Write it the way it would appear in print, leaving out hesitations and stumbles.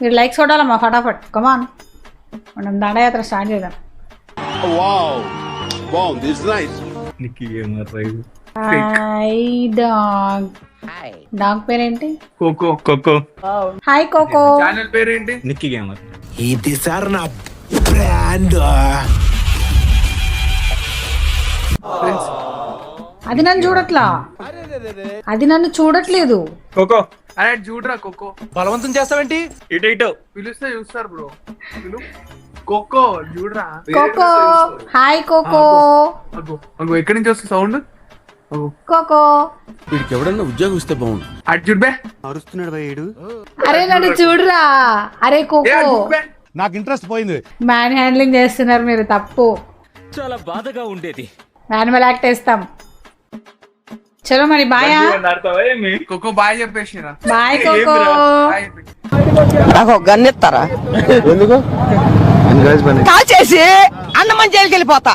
మీరు లైక్స్ కొట్టాలమ్మా ఫటాఫట్ కమాన్ మనం దండయాత్ర స్టార్ట్ చేద్దాం. Hi dog. డాగ్ పేరేంటి? Coco. Coco. Hi Coco. Channel పేరేంటి? Nikki gamer. ఇది సార్ నా బ్రాండ్. అది నన్ను చూడట్లా, అది నన్ను చూడట్లేదు. కోకో. అరే చూడరా కోకో. బలవంతం చేస్తావేంటి? ఇటు ఇటు పిలిస్తే చూస్తారు బ్రో. కోకో చూడరా. కోకో. Hi Coco. అగో అగో ఎక్కడి నుంచి వస్తుంది సౌండ్? అగో కోకో. వీడికి ఎవడన్నా ఉద్యోగం ఇస్తే బాగుండు. అటు చూడబే. అరుస్తున్నాడు భయ్యుడు. అరే నన్ను చూడరా. అరే ఏ కోకో. అటు చూడబే. నాకు ఇంట్రెస్ట్ పోయింది. మ్యాన్ హ్యాండ్లింగ్ చేస్తున్నారు మీరు, తప్పు. చాలా బాధగా ఉండేది. యానిమల్ యాక్ట్ వేస్తాం. చలో మరి బాయా. కోకో బాయ్ చెప్పేసిరా. బాయ్ కోకో. బాయ్ చెప్పి. నాకు గన్నెత్తారా? ఎందుకు? కాల్ చేసి అన్నమని జైలుకి వెళ్ళిపోతా.